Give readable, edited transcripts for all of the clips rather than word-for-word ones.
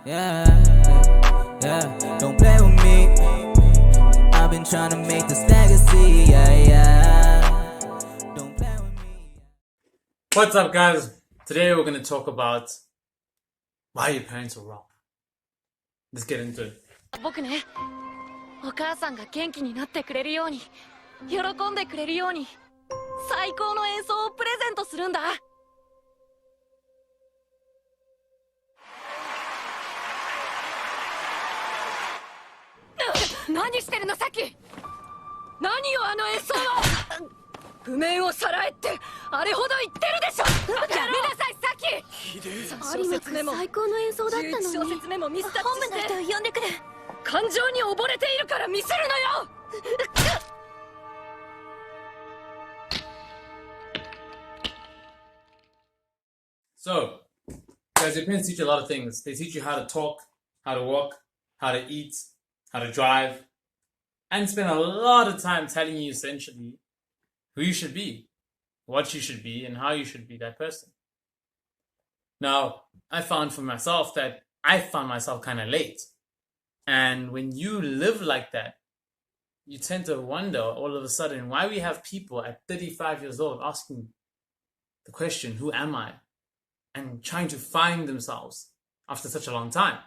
Yeah, yeah, don't play with me. I've been trying to make this legacy. Yeah, don't play with me. What's up, guys? Today we're going to talk about why your parents were wrong. Let's get into it. 僕ね、お母さんが元気になってくれるように、喜んでくれるように、最高の演奏をプレゼントするんだ。何してるのさっき。何よあの演奏は。譜面をさらえってあれほど言ってるでしょ。やめなさいさっき。有馬君最高の演奏だったのに。小説メモミスタッチ本部の人を呼んでくる。感情に溺れているからミスるのよ。So, guys, your parents teach you a lot of things. They teach you how to talk, how to walk, how to eat, how to drive, and spend a lot of time telling you essentially who you should be, what you should be, and how you should be that person. Now, I found for myself that I found myself kind of late. And when you live like that, you tend to wonder all of a sudden why we have people at 35 years old asking the question, who am I? And trying to find themselves after such a long time.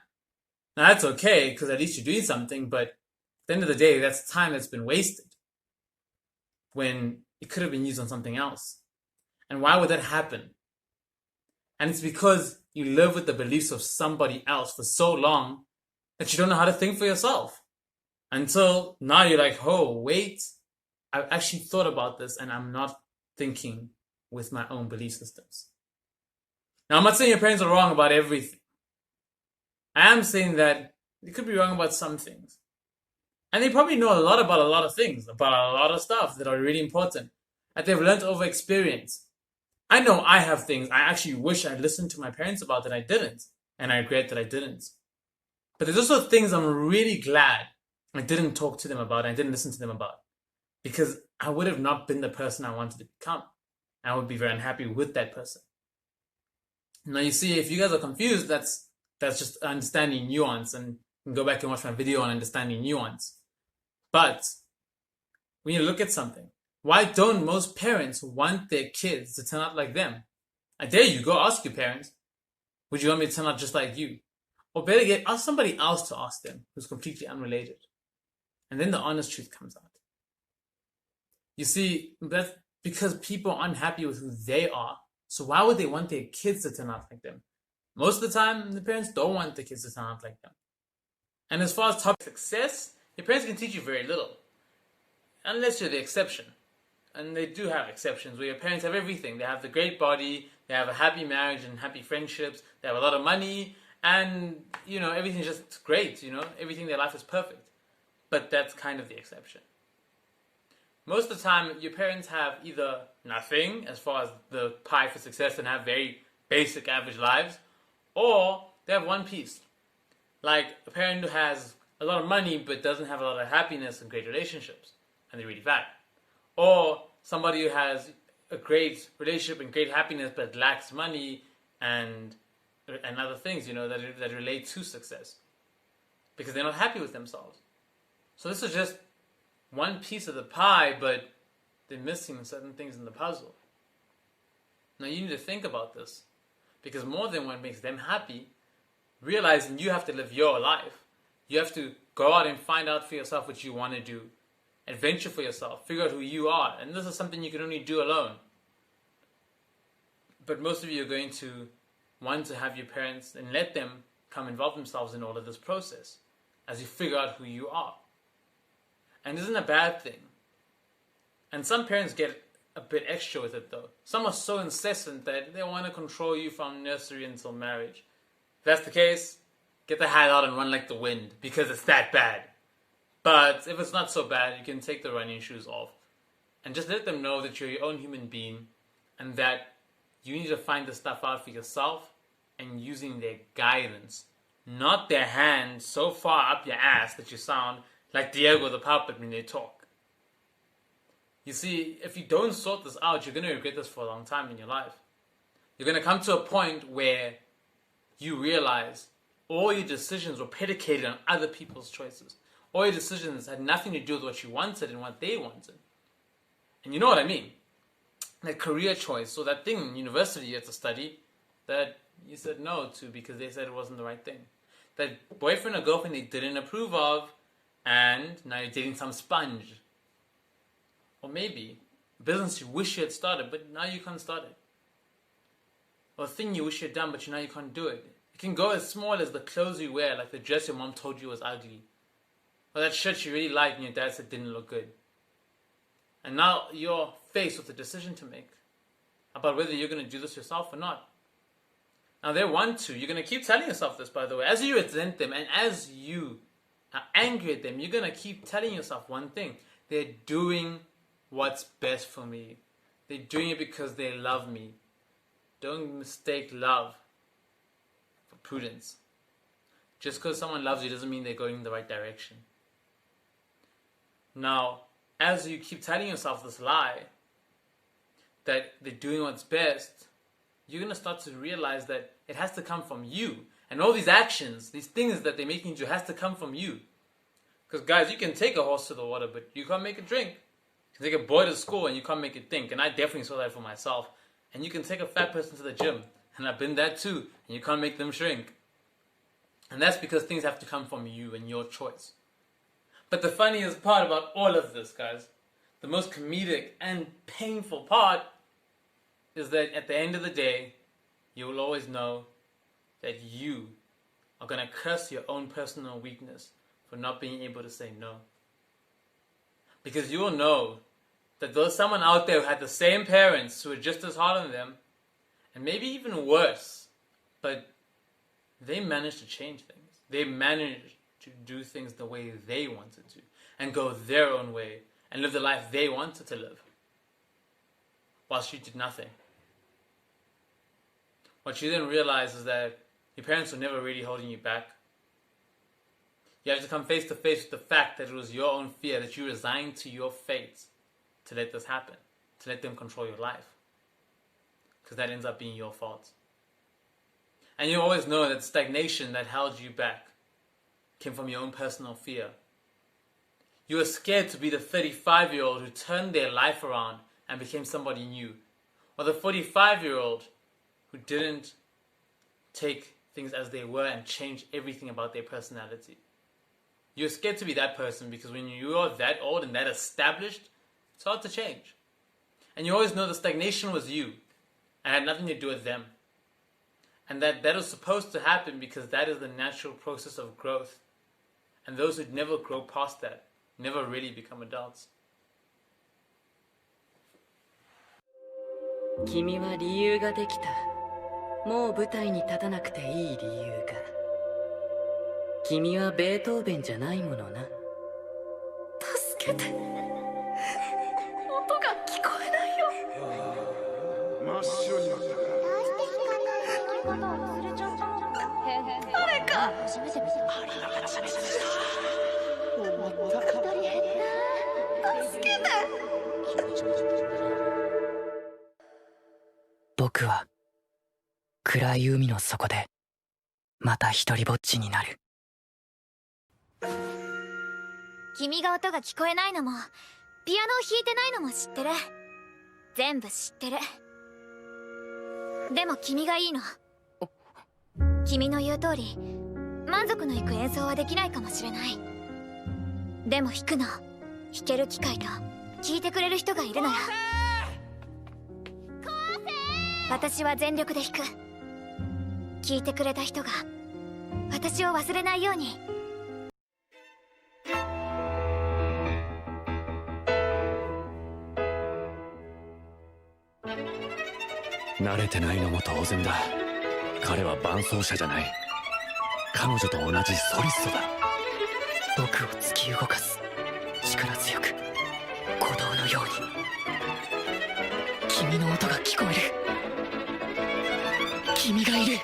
Now that's okay, because at least you're doing something, but at the end of the day, that's time that's been wasted when it could have been used on something else. And why would that happen? And it's because you live with the beliefs of somebody else for so long that you don't know how to think for yourself. Until now you're like, oh, wait, I've actually thought about this and I'm not thinking with my own belief systems. Now, I'm not saying your parents are wrong about everything. I am saying that they could be wrong about some things. And they probably know a lot about a lot of things, about a lot of stuff that are really important, that they've learned over experience. I know I have things I actually wish I listened to my parents about that I didn't, and I regret that I didn't. But there's also things I'm really glad I didn't talk to them about, I didn't listen to them about, because I would have not been the person I wanted to become. I would be very unhappy with that person. Now, you see, if you guys are confused, that's just understanding nuance, and you can go back and watch my video on understanding nuance. But when you look at something, why don't most parents want their kids to turn out like them? I dare you, go ask your parents, would you want me to turn out just like you? Or better yet, ask somebody else to ask them who's completely unrelated. And then the honest truth comes out. You see, that's because people are unhappy with who they are. So why would they want their kids to turn out like them? Most of the time, the parents don't want the kids to turn out like them. And as far as top success, your parents can teach you very little. Unless you're the exception. And they do have exceptions where your parents have everything. They have the great body, they have a happy marriage and happy friendships, they have a lot of money, and, everything's just great, everything in their life is perfect. But that's kind of the exception. Most of the time, your parents have either nothing as far as the pie for success and have very basic average lives, or they have one piece. Like a parent who has a lot of money but doesn't have a lot of happiness and great relationships, and they're really fat. Or somebody who has a great relationship and great happiness but lacks money and other things, that relate to success, because they're not happy with themselves. So this is just one piece of the pie, but they're missing certain things in the puzzle. Now you need to think about this, because more than what makes them happy, realizing you have to live your life. You have to go out and find out for yourself what you want to do. Adventure for yourself. Figure out who you are. And this is something you can only do alone. But most of you are going to want to have your parents and let them come involve themselves in all of this process as you figure out who you are. And this isn't a bad thing. And some parents get a bit extra with it though. Some are so incessant that they want to control you from nursery until marriage. If that's the case, get the hell out and run like the wind, because it's that bad. But if it's not so bad, you can take the running shoes off and just let them know that you're your own human being and that you need to find the stuff out for yourself and using their guidance, not their hand so far up your ass that you sound like Diego the puppet when they talk. You see, if you don't sort this out, you're going to regret this for a long time in your life. You're going to come to a point where you realize all your decisions were predicated on other people's choices. All your decisions had nothing to do with what you wanted and what they wanted. And you know what I mean? That career choice, or that thing in university you had to study that you said no to because they said it wasn't the right thing. That boyfriend or girlfriend they didn't approve of, and now you're dating some sponge. Or maybe a business you wish you had started, but now you can't start it. Or a thing you wish you had done, but now you can't do it. It can go as small as the clothes you wear, like the dress your mom told you was ugly. Or that shirt you really liked and your dad said didn't look good. And now you're faced with a decision to make about whether you're going to do this yourself or not. Now they want to. You're going to keep telling yourself this, by the way. As you resent them and as you are angry at them, you're going to keep telling yourself one thing. They're doing what's best for me. They're doing it because they love me. Don't mistake love for prudence. Just because someone loves you doesn't mean they're going in the right direction. Now, as you keep telling yourself this lie, that they're doing what's best, you're going to start to realize that it has to come from you. And all these actions, these things that they're making you do, has to come from you. Because guys, you can take a horse to the water, but you can't make it drink. You can take a boy to school and you can't make it think. And I definitely saw that for myself. And you can take a fat person to the gym, and I've been that too, and you can't make them shrink. And that's because things have to come from you and your choice. But the funniest part about all of this, guys, the most comedic and painful part, is that at the end of the day, you will always know that you are going to curse your own personal weakness for not being able to say no. Because you will know that there's someone out there who had the same parents who were just as hard on them, and maybe even worse, but they managed to change things. They managed to do things the way they wanted to, and go their own way, and live the life they wanted to live, whilst you did nothing. What you didn't realize is that your parents were never really holding you back. You have to come face to face with the fact that it was your own fear, that you resigned to your fate to let this happen, to let them control your life. Because that ends up being your fault. And you always know that stagnation that held you back came from your own personal fear. You were scared to be the 35-year-old who turned their life around and became somebody new. Or the 45-year-old who didn't take things as they were and change everything about their personality. You're scared to be that person because when you are that old and that established, it's hard to change. And you always know the stagnation was you and had nothing to do with them. And that was supposed to happen because that is the natural process of growth. And those who never grow past that never really become adults. 君は理由ができた。もう舞台に立たなくていい理由が。君はベートーベンじゃないものな。助けて。音が聞こえないよ。真っ白になったから。誰か。初めて見た。助けて。僕は暗い海の底でまた一人ぼっちになる。君が音が聞こえないのもピアノを弾いてないのも知ってる。全部知ってる。でも君がいいの。君の言う通り満足のいく演奏はできないかもしれない。でも弾くの、弾ける機会と聴いてくれる人がいるなら私は全力で弾く。聴いてくれた人が私を忘れないように。慣れてないのも当然だ。彼は伴奏者じゃない。彼女と同じソリストだ。僕を突き動かす力強く鼓動のように君の音が聞こえる。君がいる。